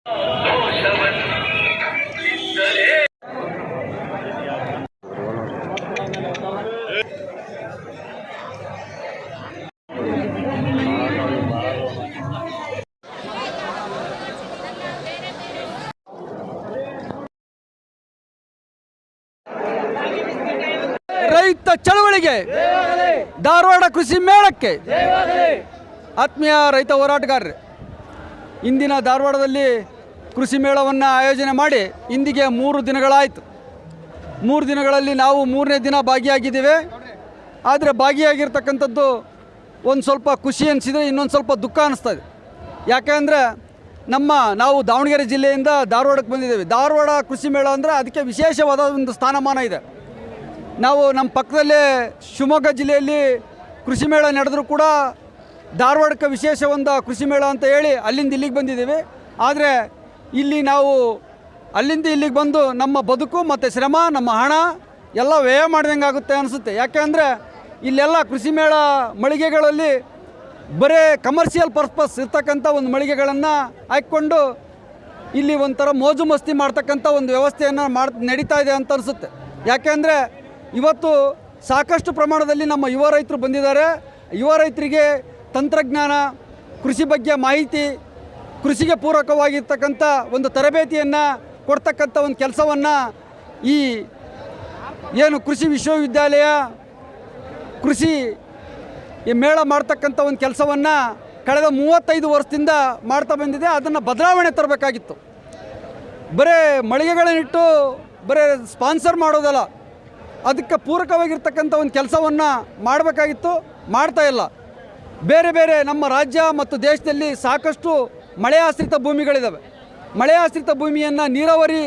ರೈತ ಚಳವಳಿಗೆ, ಧಾರವಾಡ ಕೃಷಿ ಮೇಳಕ್ಕೆ ಆತ್ಮೀಯ ರೈತ ಹೋರಾಟಗಾರರೇ, ಇಂದಿನ ಧಾರವಾಡದಲ್ಲಿ ಕೃಷಿ ಮೇಳವನ್ನು ಆಯೋಜನೆ ಮಾಡಿ ಇಂದಿಗೆ 3 ದಿನಗಳಾಯಿತು. 3 ದಿನಗಳಲ್ಲಿ ನಾವು 3ನೇ ದಿನ ಭಾಗಿಯಾಗಿದ್ದೇವೆ. ಆದರೆ ಭಾಗಿಯಾಗಿರ್ತಕ್ಕಂಥದ್ದು ಒಂದು ಸ್ವಲ್ಪ ಖುಷಿ ಅನಿಸಿದರೆ ಇನ್ನೊಂದು ಸ್ವಲ್ಪ ದುಃಖ ಅನ್ನಿಸ್ತದೆ. ಯಾಕೆಂದರೆ ನಾವು ದಾವಣಗೆರೆ ಜಿಲ್ಲೆಯಿಂದ ಧಾರವಾಡಕ್ಕೆ ಬಂದಿದ್ದೇವೆ. ಧಾರವಾಡ ಕೃಷಿ ಮೇಳ ಅಂದರೆ ಅದಕ್ಕೆ ವಿಶೇಷವಾದ ಒಂದು ಸ್ಥಾನಮಾನ ಇದೆ. ನಾವು ನಮ್ಮ ಪಕ್ಕದಲ್ಲೇ ಶಿವಮೊಗ್ಗ ಜಿಲ್ಲೆಯಲ್ಲಿ ಕೃಷಿ ಮೇಳ ನಡೆದರೂ ಕೂಡ ಧಾರವಾಡಕ್ಕೆ ವಿಶೇಷ ಒಂದು ಕೃಷಿ ಮೇಳ ಅಂತ ಹೇಳಿ ಅಲ್ಲಿಂದ ಇಲ್ಲಿಗೆ ಬಂದಿದ್ದೀವಿ. ಆದರೆ ಇಲ್ಲಿ ನಾವು ಅಲ್ಲಿಂದ ಇಲ್ಲಿಗೆ ಬಂದು ನಮ್ಮ ಬದುಕು ಮತ್ತು ಶ್ರಮ, ನಮ್ಮ ಹಣ ಎಲ್ಲ ವ್ಯಯ ಮಾಡಿದಂಗೆ ಆಗುತ್ತೆ ಅನಿಸುತ್ತೆ. ಯಾಕೆಂದರೆ ಇಲ್ಲೆಲ್ಲ ಕೃಷಿ ಮೇಳ ಮಳಿಗೆಗಳಲ್ಲಿ ಬರೀ ಕಮರ್ಷಿಯಲ್ ಪರ್ಪಸ್ ಇರ್ತಕ್ಕಂಥ ಒಂದು ಮಳಿಗೆಗಳನ್ನು ಹಾಕ್ಕೊಂಡು ಇಲ್ಲಿ ಒಂಥರ ಮೋಜು ಮಸ್ತಿ ಮಾಡ್ತಕ್ಕಂಥ ಒಂದು ವ್ಯವಸ್ಥೆಯನ್ನು ನಡೀತಾ ಇದೆ ಅಂತ ಅನಿಸುತ್ತೆ. ಯಾಕೆಂದರೆ ಇವತ್ತು ಸಾಕಷ್ಟು ಪ್ರಮಾಣದಲ್ಲಿ ನಮ್ಮ ಯುವ ರೈತರು ಬಂದಿದ್ದಾರೆ. ಯುವ ರೈತರಿಗೆ ತಂತ್ರಜ್ಞಾನ, ಕೃಷಿ ಬಗ್ಗೆ ಮಾಹಿತಿ, ಕೃಷಿಗೆ ಪೂರಕವಾಗಿರ್ತಕ್ಕಂಥ ಒಂದು ತರಬೇತಿಯನ್ನು ಕೊಡ್ತಕ್ಕಂಥ ಒಂದು ಕೆಲಸವನ್ನು ಈ ಏನು ಕೃಷಿ ವಿಶ್ವವಿದ್ಯಾಲಯ ಕೃಷಿ ಮೇಳ ಮಾಡ್ತಕ್ಕಂಥ ಒಂದು ಕೆಲಸವನ್ನು ಕಳೆದ 35 ವರ್ಷದಿಂದ ಮಾಡ್ತಾ ಬಂದಿದೆ. ಅದನ್ನು ಬದಲಾವಣೆ ತರಬೇಕಾಗಿತ್ತು. ಬರೀ ಮಳಿಗೆಗಳನ್ನಿಟ್ಟು ಬರೀ ಸ್ಪಾನ್ಸರ್ ಮಾಡೋದಲ್ಲ, ಅದಕ್ಕೆ ಪೂರಕವಾಗಿರ್ತಕ್ಕಂಥ ಒಂದು ಕೆಲಸವನ್ನು ಮಾಡಬೇಕಾಗಿತ್ತು. ಮಾಡ್ತಾ ಇಲ್ಲ. ಬೇರೆ ಬೇರೆ ನಮ್ಮ ರಾಜ್ಯ ಮತ್ತು ದೇಶದಲ್ಲಿ ಸಾಕಷ್ಟು ಮಳೆ ಆಶ್ರಿತ ಭೂಮಿಗಳಿದ್ದಾವೆ. ಮಳೆ ಆಶ್ರಿತ ಭೂಮಿಯನ್ನು ನೀರಾವರಿ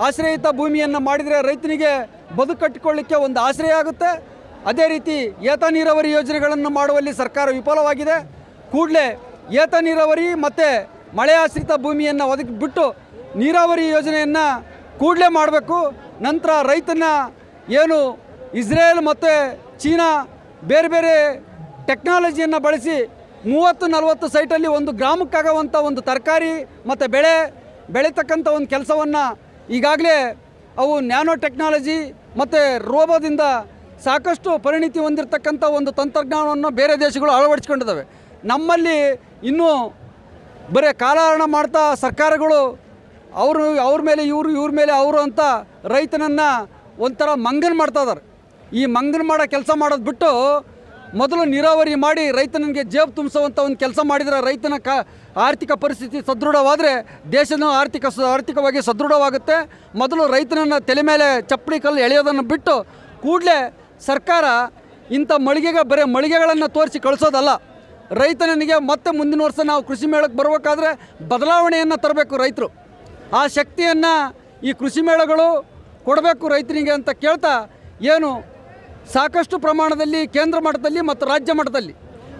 ಆಶ್ರಯಿತ ಭೂಮಿಯನ್ನು ಮಾಡಿದರೆ ರೈತನಿಗೆ ಬದುಕು ಕಟ್ಟಿಕೊಳ್ಳಿಕ್ಕೆ ಒಂದು ಆಶ್ರಯ ಆಗುತ್ತೆ. ಅದೇ ರೀತಿ ಏತ ನೀರಾವರಿ ಯೋಜನೆಗಳನ್ನು ಮಾಡುವಲ್ಲಿ ಸರ್ಕಾರ ವಿಫಲವಾಗಿದೆ. ಕೂಡಲೇ ಏತ ನೀರಾವರಿ ಮತ್ತು ಮಳೆ ಆಶ್ರಿತ ಭೂಮಿಯನ್ನು ಒದಗಿಬಿಟ್ಟು ನೀರಾವರಿ ಯೋಜನೆಯನ್ನು ಕೂಡಲೇ ಮಾಡಬೇಕು. ನಂತರ ರೈತನ ಏನು ಇಸ್ರೇಲ್ ಮತ್ತು ಚೀನಾ ಬೇರೆ ಬೇರೆ ಟೆಕ್ನಾಲಜಿಯನ್ನು ಬಳಸಿ 30-40 ಸೈಟಲ್ಲಿ ಒಂದು ಗ್ರಾಮಕ್ಕಾಗುವಂಥ ಒಂದು ತರಕಾರಿ ಮತ್ತು ಬೆಳೀತಕ್ಕಂಥ ಒಂದು ಕೆಲಸವನ್ನು ಈಗಾಗಲೇ ಅವು ನ್ಯಾನೋ ಟೆಕ್ನಾಲಜಿ ಮತ್ತು ರೋಬೋದಿಂದ ಸಾಕಷ್ಟು ಪರಿಣಿತಿ ಹೊಂದಿರತಕ್ಕಂಥ ಒಂದು ತಂತ್ರಜ್ಞಾನವನ್ನು ಬೇರೆ ದೇಶಗಳು ಅಳವಡಿಸ್ಕೊಂಡಿದ್ದಾವೆ. ನಮ್ಮಲ್ಲಿ ಇನ್ನೂ ಬರೀ ಕಾಲಹರಣ ಮಾಡ್ತಾ ಸರ್ಕಾರಗಳು ಅವ್ರ ಮೇಲೆ ಇವ್ರ ಮೇಲೆ ಅವರು ಅಂತ ರೈತನನ್ನು ಒಂಥರ ಮಂಗನ ಮಾಡ್ತಾ ಇದ್ದಾರೆ. ಈ ಮಂಗನ ಮಾಡೋ ಕೆಲಸ ಮಾಡೋದು ಬಿಟ್ಟು ಮೊದಲು ನೀರಾವರಿ ಮಾಡಿ ರೈತನಿಗೆ ಜೇಬು ತುಂಬಿಸುವಂಥ ಒಂದು ಕೆಲಸ ಮಾಡಿದರೆ ರೈತನ ಆರ್ಥಿಕ ಪರಿಸ್ಥಿತಿ ಸದೃಢವಾದರೆ ದೇಶನೂ ಆರ್ಥಿಕವಾಗಿ ಸದೃಢವಾಗುತ್ತೆ. ಮೊದಲು ರೈತನನ್ನು ತಲೆ ಮೇಲೆ ಚಪ್ಪಡಿ ಕಲ್ಲು ಎಳೆಯೋದನ್ನು ಬಿಟ್ಟು ಕೂಡಲೇ ಸರ್ಕಾರ ಇಂಥ ಬರೀ ಮಳಿಗೆಗಳನ್ನು ತೋರಿಸಿ ಕಳಿಸೋದಲ್ಲ, ರೈತನಿಗೆ ಮತ್ತೆ ಮುಂದಿನ ವರ್ಷ ನಾವು ಕೃಷಿ ಮೇಳಕ್ಕೆ ಬರಬೇಕಾದ್ರೆ ಬದಲಾವಣೆಯನ್ನು ತರಬೇಕು. ರೈತರು ಆ ಶಕ್ತಿಯನ್ನು ಈ ಕೃಷಿ ಮೇಳಗಳು ಕೊಡಬೇಕು ರೈತನಿಗೆ ಅಂತ ಕೇಳ್ತಾ, ಏನು ಸಾಕಷ್ಟು ಪ್ರಮಾಣದಲ್ಲಿ ಕೇಂದ್ರ ಮಟ್ಟದಲ್ಲಿ ಮತ್ತು ರಾಜ್ಯ ಮಟ್ಟದಲ್ಲಿ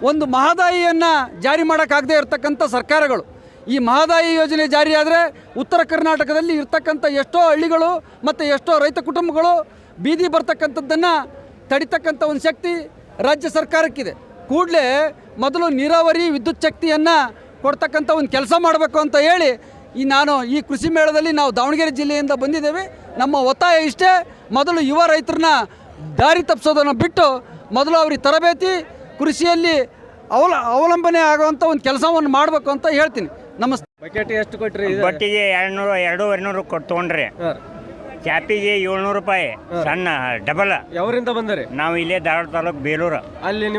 ಒಂದು ಮಹದಾಯಿಯನ್ನು ಜಾರಿ ಮಾಡೋಕ್ಕಾಗದೇ ಇರತಕ್ಕಂಥ ಸರ್ಕಾರಗಳು, ಈ ಮಹದಾಯಿ ಯೋಜನೆ ಜಾರಿಯಾದರೆ ಉತ್ತರ ಕರ್ನಾಟಕದಲ್ಲಿ ಇರ್ತಕ್ಕಂಥ ಎಷ್ಟೋ ಹಳ್ಳಿಗಳು ಮತ್ತು ಎಷ್ಟೋ ರೈತ ಕುಟುಂಬಗಳು ಬೀದಿ ಬರ್ತಕ್ಕಂಥದ್ದನ್ನು ತಡಿತಕ್ಕಂಥ ಒಂದು ಶಕ್ತಿ ರಾಜ್ಯ ಸರ್ಕಾರಕ್ಕಿದೆ. ಕೂಡಲೇ ಮೊದಲು ನೀರಾವರಿ ವಿದ್ಯುತ್ ಶಕ್ತಿಯನ್ನು ಕೊಡ್ತಕ್ಕಂಥ ಒಂದು ಕೆಲಸ ಮಾಡಬೇಕು ಅಂತ ಹೇಳಿ ನಾನು ಈ ಕೃಷಿ ಮೇಳದಲ್ಲಿ ನಾವು ದಾವಣಗೆರೆ ಜಿಲ್ಲೆಯಿಂದ ಬಂದಿದ್ದೇವೆ. ನಮ್ಮ ಒತ್ತಾಯ ಇಷ್ಟೇ, ಮೊದಲು ಯುವ ರೈತರನ್ನ ದಾರಿ ತಪ್ಪಿಸೋದನ್ನು ಬಿಟ್ಟು ಮೊದಲು ಅವ್ರಿಗೆ ತರಬೇತಿ, ಕೃಷಿಯಲ್ಲಿ ಅವಲಂಬನೆ ಆಗುವಂಥ ಒಂದು ಕೆಲಸವನ್ನು ಮಾಡಬೇಕು ಅಂತ ಹೇಳ್ತೀನಿ. ನಮಸ್ತೆ. ಬಕೆಟ್ ಎಷ್ಟು ಕೊಟ್ರಿ? ಬಟ್ಟಿಗೆ 200-250 ಕೊಟ್ಟು ತೊಗೊಂಡ್ರಿ. ಚಾಪಿಗೆ 700 ರೂಪಾಯಿ, ಸಣ್ಣ ಡಬಲ್. ಯಾವರಿಂದ ಬಂದ್ರಿ? ನಾವು ಇಲ್ಲೇ ಧಾರವಾಡ ತಾಲೂಕು ಬೇಲೂರು. ಅಲ್ಲಿ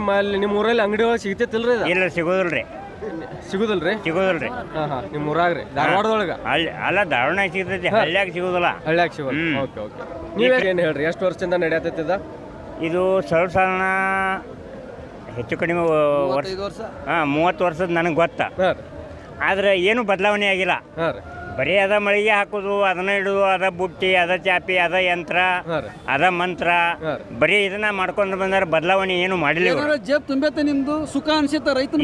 ನಿಮ್ಮ ಊರಲ್ಲಿ ಅಂಗಡಿ ಒಳಗೆ ಸಿಗ್ತೈತಿಲ್ರಿ? ಇಲ್ಲ, ಸಿಗೋದಿಲ್ರಿ. ಸಿಗುದಿಲ್ರಿ? ನಿಮ್ಮ ಊರಾಗ್ರಿ ಧಾರವಾಡದೊಳಗ? ಅಲ್ಲ, ಧಾರವಾಡ ಸಿಗ್ತೈತಿ, ಹಳ್ಳಿಯಾಗ ಸಿಗುದಿಲ್ಲ. ಹಳ್ಳಿಯಾಗ ಸಿಗೋದು. ಓಕೆ. ನೀವೇನು ಹೇಳ್ರಿ, ಎಷ್ಟು ವರ್ಷದಿಂದ ನಡೆಯತೈತಿದ ಇದು? ಸಾಧಾರಣ ಹೆಚ್ಚು ಕಡಿಮೆ 30 ವರ್ಷದ ನನಗೆ ಗೊತ್ತಾ. ಆದ್ರೆ ಏನು ಬದಲಾವಣೆ ಆಗಿಲ್ಲ. ಬರೀ ಅದ ಮಳಿಗೆ ಹಾಕೋದು, ಅದನ್ನ ಇಡೋದು, ಅದ ಬುಟ್ಟಿ, ಅದ ಚಾಪಿ, ಅದ ಯಂತ್ರ, ಅದ ಮಂತ್ರ, ಬರೀ ಇದನ್ನ ಮಾಡ್ಕೊಂಡು ಬಂದಾರ. ಬದಲಾವಣೆ ಏನು ಮಾಡಿಲ್ಲ. ಜೇಬ್ ತುಂಬೈತೆ ನಿಮ್ದು, ಸುಖ ಅನ್ಸುತ್ತೆ ರೈತನ?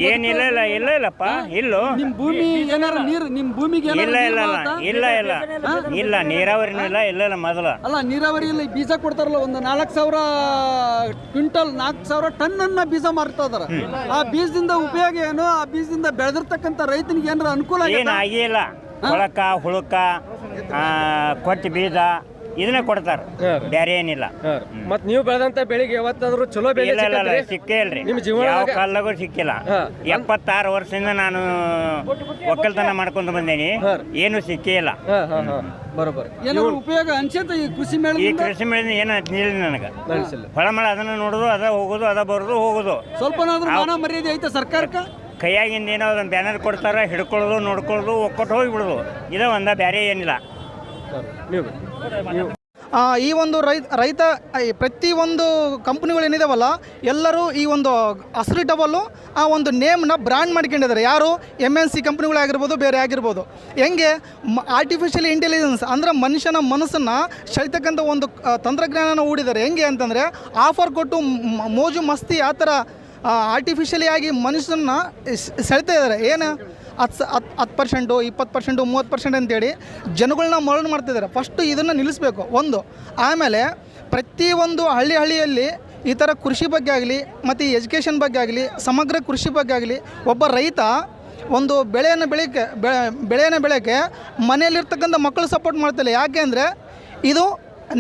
ಇಲ್ಲಪ್ಪ, ಇಲ್ಲೋ. ನಿಮ್ ಭೂಮಿ ಏನಾರ ನೀರು, ನಿಮ್ ಭೂಮಿಗೆ ಇಲ್ಲ ನೀರಾವರಿನೂ ಇಲ್ಲ. ಮೊದಲು ಅಲ್ಲ, ನೀರಾವರಿ ಇಲ್ಲ. ಬೀಜ ಕೊಡ್ತಾರಲ್ಲ, ಒಂದು 4000 ಕ್ವಿಂಟಲ್ 4000 ಟನ್ ಅನ್ನ ಬೀಜ ಮಾರ್ತಾ ಇದಾರ. ಆ ಬೀಜದಿಂದ ಉಪಯೋಗ ಏನು? ಆ ಬೀಜದಿಂದ ಬೆಳೆದಿರ್ತಕ್ಕಂಥ ರೈತನಿಗೆ ಏನಾರ ಅನುಕೂಲ ಆಗಿಲ್ಲ. ಕೊಳಕ ಹುಳುಕ ಕೊಚ್ಚ ಬೀಜ ಇದನ್ನೇ ಕೊಡ್ತಾರೆ, ಬೇರೆ ಏನಿಲ್ಲ. ಮತ್ ನೀವು ಬೆಳೆದಂತ ಬೆಳಿಗ್ಗೆ ಯಾವತ್ತಾದ್ರೂ ಚಲೋ ಬೆಳೆ ಇಲ್ಲ ಸಿಕ್ಕೇ ಇಲ್ರಿ, ನಿಮ್ಮ ಜೀವನ ಯಾವ ಕಾಲದಾಗೂ ಸಿಕ್ಕಿಲ್ಲ. 76 ವರ್ಷದಿಂದ ನಾನು ಒಕ್ಕಲ್ತನ ಮಾಡ್ಕೊಂಡು ಬಂದೇನಿ, ಏನು ಸಿಕ್ಕೇ ಇಲ್ಲ. ಬರೋಬ್ಬರ ಏನಾದ್ರು ಉಪಯೋಗ ಅನ್ಸುತ್ತೆ ಈ ಕೃಷಿ ಮೇಳ? ಈ ಕೃಷಿ ಮೇಳ ಏನು ನಿಲ್ಲ ನನಗೆ. ಫಳಮಳ ಅದನ್ನ ನೋಡೋದು, ಅದ ಹೋಗೋದು, ಅದ ಬರೋದು ಹೋಗೋದು. ಸ್ವಲ್ಪನಾದ್ರೂ ಮಾನ ಮರ್ಯಾದೆ ಐತೆ ಸರ್ಕಾರಕ್ಕೆ? ಕೈಯಾಗಿಂದ ಏನೋ ಅದನ್ನ ಬ್ಯಾನರ್ ಕೊಡ್ತಾರೆ, ಹಿಡ್ಕೊಳ್ಳೋದು, ನೋಡ್ಕೊಳ್ಳೋದು, ಒಕ್ಕಟ್ಟು ಹೋಗಿಬಿಡೋದು, ಇದೇ ಒಂದ ಬೇರೆ ಏನಿಲ್ಲ. ಈ ಒಂದು ರೈತ ಪ್ರತಿಯೊಂದು ಕಂಪ್ನಿಗಳು ಏನಿದಾವಲ್ಲ ಎಲ್ಲರೂ ಈ ಒಂದು ಹಸಿರು ಟವಲ್ಲು ಆ ಒಂದು ನೇಮ್ನ ಬ್ರ್ಯಾಂಡ್ ಮಾಡ್ಕೊಂಡಿದ್ದಾರೆ. ಯಾರು MNC ಕಂಪ್ನಿಗಳಾಗಿರ್ಬೋದು, ಬೇರೆ ಆಗಿರ್ಬೋದು. ಹೆಂಗೆ ಆರ್ಟಿಫಿಷಿಯಲ್ ಇಂಟೆಲಿಜೆನ್ಸ್ ಅಂದರೆ ಮನುಷ್ಯನ ಮನಸ್ಸನ್ನು ಸೆಳಿತಕ್ಕಂಥ ಒಂದು ತಂತ್ರಜ್ಞಾನನ ಹೂಡಿದ್ದಾರೆ. ಹೆಂಗೆ ಅಂತಂದರೆ ಆಫರ್ ಕೊಟ್ಟು ಮೋಜು ಮಸ್ತಿ ಆ ಥರ ಆರ್ಟಿಫಿಷಿಯಲಿ ಆಗಿ ಮನುಷ್ಯನ ಸೆಳಿತಾ ಇದ್ದಾರೆ. ಏನು 10%, 20%, 30% ಅಂತೇಳಿ ಜನಗಳನ್ನ ಮರಳು ಮಾಡ್ತಿದ್ದಾರೆ. ಫಸ್ಟು ಇದನ್ನು ನಿಲ್ಲಿಸಬೇಕು ಒಂದು. ಆಮೇಲೆ ಪ್ರತಿಯೊಂದು ಹಳ್ಳಿಯಲ್ಲಿ ಈ ಥರ ಕೃಷಿ ಬಗ್ಗೆ ಆಗಲಿ ಮತ್ತು ಈ ಎಜುಕೇಷನ್ ಬಗ್ಗೆ ಆಗಲಿ ಸಮಗ್ರ ಕೃಷಿ ಬಗ್ಗೆ ಆಗಲಿ ಒಬ್ಬ ರೈತ ಒಂದು ಬೆಳೆಯನ್ನು ಬೆಳೆಯೋಕ್ಕೆ ಮನೆಯಲ್ಲಿರ್ತಕ್ಕಂಥ ಮಕ್ಕಳು ಸಪೋರ್ಟ್ ಮಾಡ್ತಿಲ್ಲ. ಯಾಕೆ ಅಂದರೆ ಇದು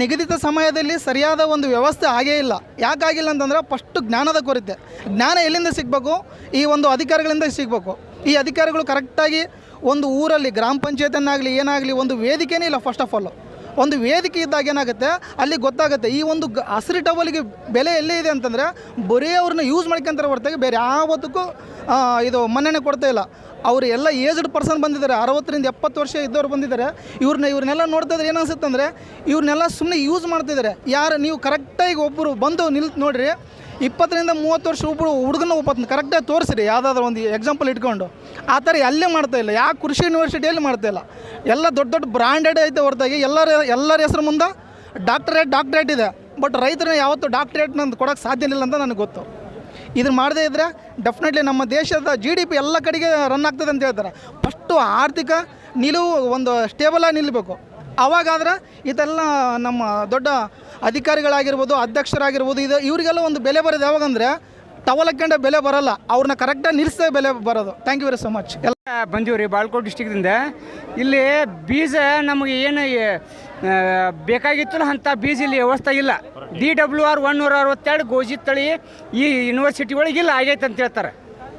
ನಿಗದಿತ ಸಮಯದಲ್ಲಿ ಸರಿಯಾದ ಒಂದು ವ್ಯವಸ್ಥೆ ಆಗೇ ಇಲ್ಲ. ಯಾಕಾಗಿಲ್ಲ ಅಂತಂದರೆ ಫಸ್ಟು ಜ್ಞಾನದ ಕೊರತೆ. ಜ್ಞಾನ ಎಲ್ಲಿಂದ ಸಿಗಬೇಕು? ಈ ಒಂದು ಅಧಿಕಾರಿಗಳಿಂದ ಸಿಗಬೇಕು. ಈ ಅಧಿಕಾರಿಗಳು ಕರೆಕ್ಟಾಗಿ ಒಂದು ಊರಲ್ಲಿ ಗ್ರಾಮ ಪಂಚಾಯತನ್ನಾಗಲಿ ಏನಾಗಲಿ ಒಂದು ವೇದಿಕೆನೇ ಇಲ್ಲ. ಫಸ್ಟ್ ಆಫ್ ಆಲ್ ಒಂದು ವೇದಿಕೆ ಇದ್ದಾಗ ಏನಾಗುತ್ತೆ ಅಲ್ಲಿ ಗೊತ್ತಾಗುತ್ತೆ ಈ ಒಂದು ಹಸಿರು ಟವಲಿಗೆ ಬೆಲೆ ಎಲ್ಲಿ ಇದೆ ಅಂತಂದರೆ ಬರೀ ಅವ್ರನ್ನ ಯೂಸ್ ಮಾಡ್ಕೊಂತಾರೆ ಹೊರತಾಗಿ ಬೇರೆ ಯಾವತ್ತಕ್ಕೂ ಇದು ಮನ್ನಣೆ ಕೊಡ್ತಾ ಇಲ್ಲ. ಅವರು ಎಲ್ಲ ಏಜ್ಡ್ ಪರ್ಸನ್ ಬಂದಿದ್ದಾರೆ, 60ರಿಂದ 70 ವರ್ಷ ಇದ್ದವ್ರು ಬಂದಿದ್ದಾರೆ. ಇವ್ರನ್ನೆಲ್ಲ ನೋಡ್ತಾ ಇದ್ರೆ ಏನು ಅನಿಸುತ್ತೆ ಅಂದರೆ ಇವ್ರನ್ನೆಲ್ಲ ಸುಮ್ಮನೆ ಯೂಸ್ ಮಾಡ್ತಿದ್ದಾರೆ. ಯಾರು ನೀವು ಕರೆಕ್ಟಾಗಿ ಒಬ್ಬರು ಬಂದು ನೋಡಿರಿ 20ರಿಂದ 30 ವರ್ಷ ಒಬ್ಬರು ಹುಡುಗನ ಒಬ್ಬ ಕರೆಕ್ಟಾಗಿ ತೋರಿಸಿರಿ, ಯಾವುದಾದ್ರೂ ಒಂದು ಎಕ್ಸಾಂಪಲ್ ಇಟ್ಕೊಂಡು. ಆ ಥರ ಅಲ್ಲೇ ಮಾಡ್ತಾಯಿಲ್ಲ. ಯಾವ ಕೃಷಿ ಯೂನಿವರ್ಸಿಟಿಯಲ್ಲಿ ಮಾಡ್ತಾಯಿಲ್ಲ. ಎಲ್ಲ ದೊಡ್ಡ ಬ್ರ್ಯಾಂಡೆಡ್ ಐತೆ ಹೊರತಾಗಿ ಎಲ್ಲರ ಹೆಸರು ಮುಂದೆ ಡಾಕ್ಟ್ರೇಟ್ ಇದೆ. ಬಟ್ ರೈತರನ್ನ ಯಾವತ್ತೂ ಡಾಕ್ಟ್ರೇಟ್ ನಂದು ಕೊಡೋಕ್ಕೆ ಸಾಧ್ಯ ಇಲ್ಲ ಅಂತ ನನಗೆ ಗೊತ್ತು. ಇದನ್ನು ಮಾಡದೇ ಇದ್ದರೆ ಡೆಫಿನೆಟ್ಲಿ ನಮ್ಮ ದೇಶದ GDP ಎಲ್ಲ ಕಡೆಗೆ ರನ್ ಆಗ್ತದೆ ಅಂತ ಹೇಳ್ತಾರೆ. ಫಸ್ಟು ಆರ್ಥಿಕ ನಿಲುವು ಒಂದು ಸ್ಟೇಬಲಾಗಿ ನಿಲ್ಲಬೇಕು. ಆವಾಗಾದ್ರೆ ಇದೆಲ್ಲ ನಮ್ಮ ದೊಡ್ಡ ಅಧಿಕಾರಿಗಳಾಗಿರ್ಬೋದು, ಅಧ್ಯಕ್ಷರಾಗಿರ್ಬೋದು, ಇವರಿಗೆಲ್ಲ ಒಂದು ಬೆಲೆ ಬರೋದು ಯಾವಾಗಂದರೆ ಟವಲ್ ಹಾಕ್ಕೊಂಡೆ ಬೆಲೆ ಬರೋಲ್ಲ, ಅವ್ರನ್ನ ಕರೆಕ್ಟಾಗಿ ನಿಲ್ಲಿಸೇ ಬೆಲೆ ಬರೋದು. Thank you very so much. ಎಲ್ಲ ಬಂದೀವಿ ರೀ ಬಾಳ್ಕೋಟ್ ಡಿಸ್ಟಿಕ್ದಿಂದ. ಇಲ್ಲಿ ಬೀಜ ನಮಗೆ ಏನು ಬೇಕಾಗಿತ್ತು ಅಂಥ ಬೀಜ ಇಲ್ಲಿ ವ್ಯವಸ್ಥೆ ಇಲ್ಲ. DWR 162 ಗೋಜಿ ತಳಿ ಈ ಯೂನಿವರ್ಸಿಟಿ ಒಳಗಿಲ್ಲ ಆಗೈತೆ ಅಂತ ಹೇಳ್ತಾರೆ.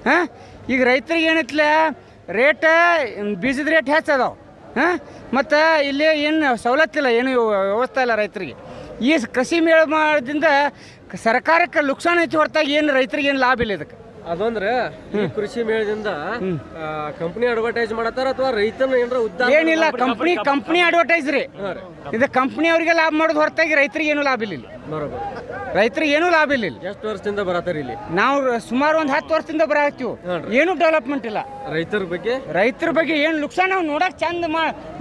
ಹಾಂ, ಈಗ ರೈತರಿಗೆ ಏನೈತಿಲ್ಲ ರೇಟ್ ಬೀಜದ ರೇಟ್ ಹೆಚ್ಚದಾವೆ. ಹಾಂ, ಮತ್ತು ಇಲ್ಲಿ ಏನು ಸವಲತ್ತಿಲ್ಲ, ಏನು ವ್ಯವಸ್ಥೆ ಇಲ್ಲ ರೈತರಿಗೆ. ಈ ಕೃಷಿ ಮೇಳ ಮಾಡೋದ್ರಿಂದ ಸರ್ಕಾರಕ್ಕೆ ನುಕ್ಸಾನ ಐತಿ ಹೊರತಾಗಿ ಏನು ರೈತರಿಗೆ ಏನು ಲಾಭ ಇಲ್ಲ. ಇದಕ್ಕೆ ಅದಂದ್ರೆ ಈ ಕೃಷಿ ಮೇಳದಿಂದ ಕಂಪನಿ ಅಡ್ವರ್ಟೈಸ್ ಮಾಡತ್ತಾರ ಅಥವಾ ರೈತನ ಏನಾರ ಉದ್ಧಾರ? ಏನಿಲ್ಲ, ಕಂಪ್ನಿ ಅಡ್ವರ್ಟೈಸ್ ರೀ. ಇದು ಕಂಪ್ನಿ ಅವರಿಗೆ ಲಾಭ ಮಾಡೋದು ಹೊರತಾಗಿ ರೈತರಿಗೆ ಏನೂ ಲಾಭ ಇಲ್ಲ. ಬರೋબર, ರೈತರಿಗೆ ಏನೂ ಲಾಭ ಇಲ್ಲ. ಎಷ್ಟು ವರ್ಷದಿಂದ ಬರತ್ತಾರ ಇಲ್ಲಿ? ನಾವು ಸುಮಾರು ಒಂದು 10 ವರ್ಷದಿಂದ ಬರತ್ತೀವಿ. ಏನು ಡೆವಲಪ್ಮೆಂಟ್ ಇಲ್ಲ. ರೈತರ ಬಗ್ಗೆ ಏನು ನುಕ್ಸಾನ ನಾವು ನೋಡಕ್ ಚಂದ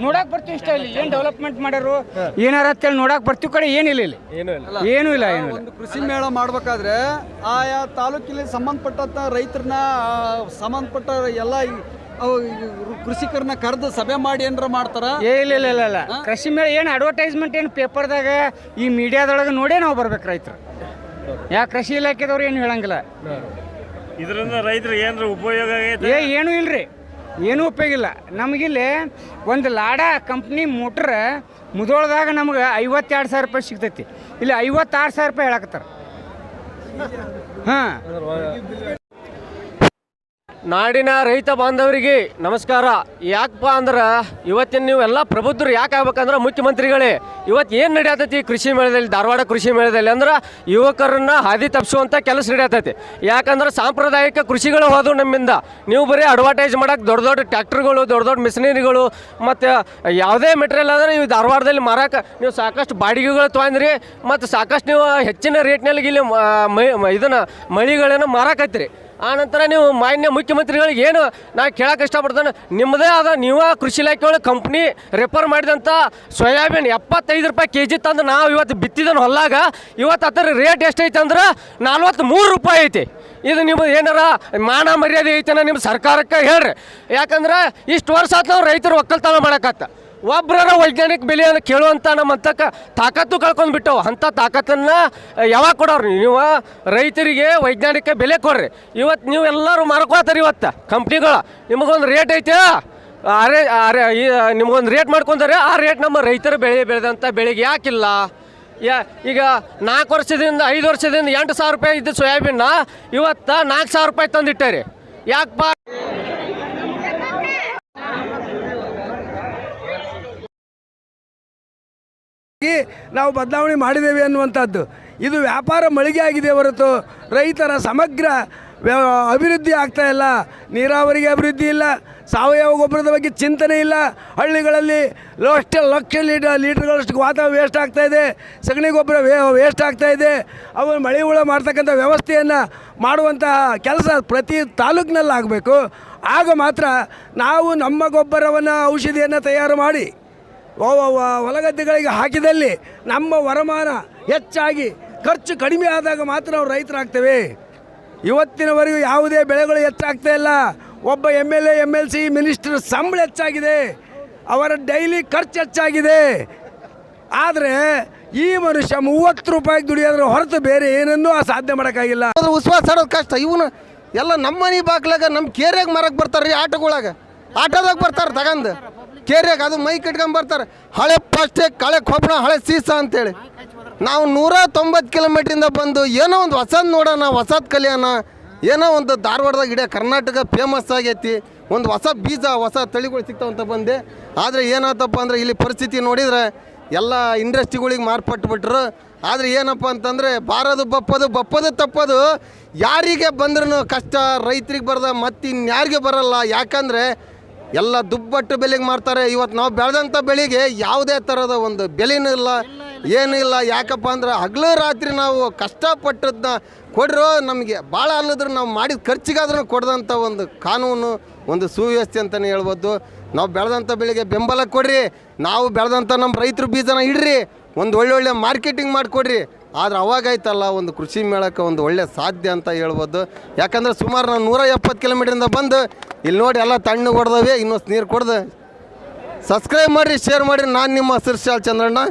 ನೋಡಕ್ ಬರ್ತೀವಿ ಇಷ್ಟ. ಇಲ್ಲಿ ಏನು ಡೆವಲಪ್ಮೆಂಟ್ ಮಾಡ್ಯಾರು ಏನಾರ ಅಂತೇಳಿ ನೋಡಕ್ ಬರ್ತೀವಿ. ಕಡೆ ಏನಿಲ್ಲ ಇಲ್ಲಿ, ಏನೂ ಇಲ್ಲ. ಒಂದು ಕೃಷಿ ಮೇಳ ಮಾಡ್ಬೇಕಾದ್ರೆ ಆಯಾ ತಾಲೂಕಿನಲ್ಲಿ ಸಂಬಂಧಪಟ್ಟಂತ ರೈತರನ್ನ ಸಂಬಂಧಪಟ್ಟ ಎಲ್ಲ ಕೃಷಿಕರನ್ನ ಕರೆದು ಸಭೆ ಮಾಡಿ ಏನಾರ ಮಾಡ್ತಾರ? ಇಲ್ಲ. ಕೃಷಿ ಮೇಳ ಏನು ಅಡ್ವರ್ಟೈಸ್ಮೆಂಟ್ ಏನು ಪೇಪರ್ದಾಗ ಈ ಮೀಡಿಯಾದೊಳಗೆ ನೋಡೇ ನಾವು ಬರ್ಬೇಕು ರೈತರು. ಯಾಕೆ ಕೃಷಿ ಇಲಾಖೆದವ್ರು ಏನು ಹೇಳಂಗಿಲ್ಲ. ಇದರಿಂದ ರೈತರಿಗೆ ಏನಾರ ಉಪಯೋಗ ಆಗೈತೆ? ಏನೂ ಇಲ್ರಿ, ಏನೂ ಉಪಯೋಗ ಇಲ್ಲ. ನಮಗಿಲ್ಲಿ ಒಂದು ಲಾಡಾ ಕಂಪ್ನಿ ಮೋಟ್ರ್ ಮುದೋಳದಾಗ ನಮ್ಗೆ 52,000 ರೂಪಾಯಿ ಸಿಗ್ತೈತಿ. ಇಲ್ಲಿ 56,000 ರೂಪಾಯಿ ಹೇಳಕತ್ತಾರ. ಹಾಂ, ನಾಡಿನ ರೈತ ಬಾಂಧವರಿಗೆ ನಮಸ್ಕಾರ. ಯಾಕಪ್ಪ ಅಂದ್ರೆ ಇವತ್ತಿನ ನೀವೆಲ್ಲ ಪ್ರಬುದ್ಧರು ಯಾಕೆ ಆಗ್ಬೇಕಂದ್ರೆ ಮುಖ್ಯಮಂತ್ರಿಗಳೇ ಇವತ್ತು ಏನು ನಡೆಯತೈತಿ ಕೃಷಿ ಮೇಳದಲ್ಲಿ, ಧಾರವಾಡ ಕೃಷಿ ಮೇಳದಲ್ಲಿ ಅಂದ್ರೆ ಯುವಕರನ್ನ ಹಾದಿ ತಪ್ಪಿಸುವಂಥ ಕೆಲಸ ನಡೆಯತೈತಿ. ಯಾಕಂದ್ರೆ ಸಾಂಪ್ರದಾಯಿಕ ಕೃಷಿಗಳು ಹೋದವು ನಮ್ಮಿಂದ. ನೀವು ಬರೀ ಅಡ್ವರ್ಟೈಸ್ ಮಾಡೋಕೆ ದೊಡ್ಡ ಟ್ರ್ಯಾಕ್ಟರ್ಗಳು, ದೊಡ್ಡ ಮಿಷನರಿಗಳು ಮತ್ತು ಯಾವುದೇ ಮೆಟೀರಿಯಲ್ ಆದರೆ ನೀವು ಧಾರವಾಡದಲ್ಲಿ ಮಾರಕ್ಕೆ ನೀವು ಸಾಕಷ್ಟು ಬಾಡಿಗೆಗಳು ತೊಗೊಂಡ್ರಿ ಮತ್ತು ಸಾಕಷ್ಟು ನೀವು ಹೆಚ್ಚಿನ ರೇಟ್ನಲ್ಲಿ ಇಲ್ಲಿ ಇದನ್ನು ಮಳಿಗಳನ್ನು ಮಾರಾಕತ್ತೀರಿ. ಆನಂತರ ನೀವು ಮಾನ್ಯ ಮುಖ್ಯಮಂತ್ರಿಗಳಿಗೆ ಏನು ನಾ ಕೇಳಕ್ಕೆ ಇಷ್ಟಪಡ್ತಾನೆ, ನಿಮ್ಮದೇ ಆದ ನೀವು ಕೃಷಿ ಇಲಾಖೆ ಒಳಗೆ ಕಂಪ್ನಿ ರೆಫರ್ ಮಾಡಿದಂಥ ಸೋಯಾಬೀನ್ 75 ರೂಪಾಯಿ KG ತಂದು ನಾವು ಇವತ್ತು ಬಿತ್ತಿದನು ಹೊಲ್ಲಾಗ ಇವತ್ತು ಅದರ ರೇಟ್ ಎಷ್ಟೈತೆ ಅಂದ್ರೆ 43 ರೂಪಾಯಿ ಐತಿ. ಇದು ನೀವು ಏನಾರ ಮಾನ ಮರ್ಯಾದೆ ಐತೆನ ನಿಮ್ಮ ಸರ್ಕಾರಕ್ಕೆ ಹೇಳ್ರಿ. ಯಾಕಂದ್ರೆ ಇಷ್ಟು ವರ್ಷ ಆಯ್ತು ನಾವು ರೈತರು ಒಕ್ಕಲ್ತನ ಮಾಡೋಕತ್ತ. ಒಬ್ಬರ ವೈಜ್ಞಾನಿಕ ಬೆಲೆಯನ್ನು ಕೇಳುವಂಥ ನಮ್ಮಂತಕ್ಕ ತಾಕತ್ತು ಕಳ್ಕೊಂಡು ಬಿಟ್ಟವು. ಅಂಥ ತಾಕತ್ತನ್ನು ಯಾವಾಗ ಕೊಡೋರು? ನೀವು ರೈತರಿಗೆ ವೈಜ್ಞಾನಿಕ ಬೆಲೆ ಕೊಡ್ರಿ. ಇವತ್ತು ನೀವು ಎಲ್ಲರೂ ಮಾರ್ಕೋತಾರೆ. ಇವತ್ತು ಕಂಪ್ನಿಗಳು ನಿಮಗೊಂದು ರೇಟ್ ಐತೆ, ನಿಮ್ಗೊಂದು ರೇಟ್ ಮಾಡ್ಕೊಂತಾರೆ, ಆ ರೇಟ್ ನಮ್ಮ ರೈತರು ಬೆಳೆದಂಥ ಬೆಳೆಗೆ ಯಾಕಿಲ್ಲ? ಈಗ 4 ವರ್ಷದಿಂದ 5 ವರ್ಷದಿಂದ 8,000 ರೂಪಾಯಿ ಇದ್ದ ಸೋಯಾಬೀನ್ನ ಇವತ್ತು 4,000 ರೂಪಾಯಿ ತಂದಿಟ್ಟಾರೆ. ಯಾಕಪ್ಪ? ನಾವು ಬದಲಾವಣೆ ಮಾಡಿದ್ದೇವೆ ಅನ್ನುವಂಥದ್ದು. ಇದು ವ್ಯಾಪಾರ ಮಳಿಗೆ ಆಗಿದೆ ಹೊರತು ರೈತರ ಸಮಗ್ರ ಅಭಿವೃದ್ಧಿ ಆಗ್ತಾ ಇಲ್ಲ. ನೀರಾವರಿಗೆ ಅಭಿವೃದ್ಧಿ ಇಲ್ಲ, ಸಾವಯವ ಗೊಬ್ಬರದ ಬಗ್ಗೆ ಚಿಂತನೆ ಇಲ್ಲ. ಹಳ್ಳಿಗಳಲ್ಲಿ ಲಕ್ಷ ಲೀಟರ್ಗಳಷ್ಟು ವಾತಾವರಣ ವೇಸ್ಟ್ ಆಗ್ತಾ ಇದೆ, ಸಗಣಿ ಗೊಬ್ಬರ ವೇಸ್ಟ್ ಆಗ್ತಾ ಇದೆ. ಅವರು ಮಳೆ ಹುಳ ಮಾಡ್ತಕ್ಕಂಥ ವ್ಯವಸ್ಥೆಯನ್ನು ಮಾಡುವಂತಹ ಕೆಲಸ ಪ್ರತಿ ತಾಲೂಕಿನಲ್ಲಿ ಆಗಬೇಕು. ಆಗ ಮಾತ್ರ ನಾವು ನಮ್ಮ ಗೊಬ್ಬರವನ್ನು ಔಷಧಿಯನ್ನು ತಯಾರು ಮಾಡಿ ಹೊಲಗದ್ದೆಗಳಿಗೆ ಹಾಕಿದಲ್ಲಿ ನಮ್ಮ ವರಮಾನ ಹೆಚ್ಚಾಗಿ ಖರ್ಚು ಕಡಿಮೆ ಆದಾಗ ಮಾತ್ರ ನಾವು ರೈತರಾಗ್ತೇವೆ. ಇವತ್ತಿನವರೆಗೂ ಯಾವುದೇ ಬೆಳೆಗಳು ಹೆಚ್ಚಾಗ್ತಾ ಇಲ್ಲ. ಒಬ್ಬ MLA MLC ಮಿನಿಸ್ಟರ್ ಸಂಬಳ ಹೆಚ್ಚಾಗಿದೆ, ಅವರ ಡೈಲಿ ಖರ್ಚು ಹೆಚ್ಚಾಗಿದೆ. ಆದರೆ ಈ ಮನುಷ್ಯ 30 ರೂಪಾಯಿಗೆ ದುಡಿಯೋದ್ರ ಹೊರತು ಬೇರೆ ಏನನ್ನೂ ಸಾಧ್ಯ ಮಾಡೋಕ್ಕಾಗಿಲ್ಲ. ಉಸ್ವಾಸ ಆಡೋದು ಕಷ್ಟ. ಇವನು ಎಲ್ಲ ನಮ್ಮ ಮನೆ ಬಾಗ್ಲಾಗ ನಮ್ಮ ಕೇರಿಯಾಗ ಮರಕ್ಕೆ ಬರ್ತಾರೆ ರೀ, ಆಟೋದಾಗ ಬರ್ತಾರೆ ತಗೊಂಡು ಕೇರಿಯಾಗ, ಅದು ಮೈ ಕಟ್ಕೊಂಡ್ ಬರ್ತಾರೆ. ಹಳೆ ಪ್ಲಾಸ್ಟಿಕ್, ಹಳೆ ಕೊಬ್ಬಣ, ಹಳೆ ಸೀಸ ಅಂತೇಳಿ. ನಾವು 190 ಕಿಲೋಮೀಟ್ರಿಂದ ಬಂದು ಏನೋ ಒಂದು ಹೊಸದು ನೋಡೋಣ, ಹೊಸದು ಕಲಿಯೋಣ, ಏನೋ ಒಂದು ಧಾರವಾಡದಾಗ ಇಡೀ ಕರ್ನಾಟಕ ಫೇಮಸ್ ಆಗೈತಿ, ಒಂದು ಹೊಸ ಬೀಜ ಹೊಸ ತಳಿಗಳು ಸಿಗ್ತಾವಂತ ಬಂದೆ. ಆದರೆ ಏನಾಯ್ತಪ್ಪ ಅಂದರೆ ಇಲ್ಲಿ ಪರಿಸ್ಥಿತಿ ನೋಡಿದರೆ ಎಲ್ಲ ಇಂಡಸ್ಟ್ರಿಗಳಿಗೆ ಮಾರ್ಪಟ್ಬಿಟ್ರು. ಆದರೆ ಏನಪ್ಪ ಅಂತಂದರೆ ಬಾರದು ಬಪ್ಪದು ತಪ್ಪದು ಯಾರಿಗೆ ಬಂದ್ರೂ ಕಷ್ಟ, ರೈತರಿಗೆ ಬರದ ಮತ್ತು ಇನ್ಯಾರಿಗೆ ಬರಲ್ಲ. ಯಾಕಂದರೆ ಎಲ್ಲ ದುಪ್ಪಟ್ಟು ಬೆಲೆಗೆ ಮಾರ್ತಾರೆ. ಇವತ್ತು ನಾವು ಬೆಳೆದಂಥ ಬೆಳೆಗೆ ಯಾವುದೇ ಥರದ ಒಂದು ಬೆಲೆನೂ ಇಲ್ಲ, ಏನೂ ಇಲ್ಲ. ಯಾಕಪ್ಪ ಅಂದ್ರೆ ಹಗಲು ರಾತ್ರಿ ನಾವು ಕಷ್ಟಪಟ್ಟದನ್ನ ಕೊಡ್ರೋ, ನಮಗೆ ಭಾಳ ಅಲ್ಲದ್ರೆ ನಾವು ಮಾಡಿದ ಖರ್ಚಿಗಾದ್ರೂ ಕೊಡ್ದಂಥ ಒಂದು ಕಾನೂನು, ಒಂದು ಸುವ್ಯವಸ್ಥೆ ಅಂತಲೇ ಹೇಳ್ಬೋದು. ನಾವು ಬೆಳೆದಂಥ ಬೆಳೆಗೆ ಬೆಂಬಲ ಕೊಡ್ರಿ, ನಾವು ಬೆಳೆದಂಥ ನಮ್ಮ ರೈತರು ಬೀಜನ ಇಡ್ರಿ, ಒಂದು ಒಳ್ಳೊಳ್ಳೆ ಮಾರ್ಕೆಟಿಂಗ್ ಮಾಡಿಕೊಡ್ರಿ. ಆದರೆ ಅವಾಗೈತಲ್ಲ ಒಂದು ಕೃಷಿ ಮೇಳಕ್ಕೆ ಒಂದು ಒಳ್ಳೆ ಸಾಧ್ಯ ಅಂತ ಹೇಳ್ಬೋದು. ಯಾಕಂದರೆ ಸುಮಾರು ನಾವು 170 ಕಿಲೋಮೀಟ್ರಿಂದ ಬಂದು ಇಲ್ಲಿ ನೋಡಿ ಎಲ್ಲ ತಣ್ಣಗೆ ಹೊಡೆದವೆ, ಇನ್ನೊಂದು ನೀರು ಕೊಡ್ದು. ಸಬ್ಸ್ಕ್ರೈಬ್ ಮಾಡಿರಿ, ಶೇರ್ ಮಾಡಿರಿ. ನಾನು ನಿಮ್ಮ ಹಸಿರು ಶಾಲ್ ಚಂದ್ರಣ್ಣ.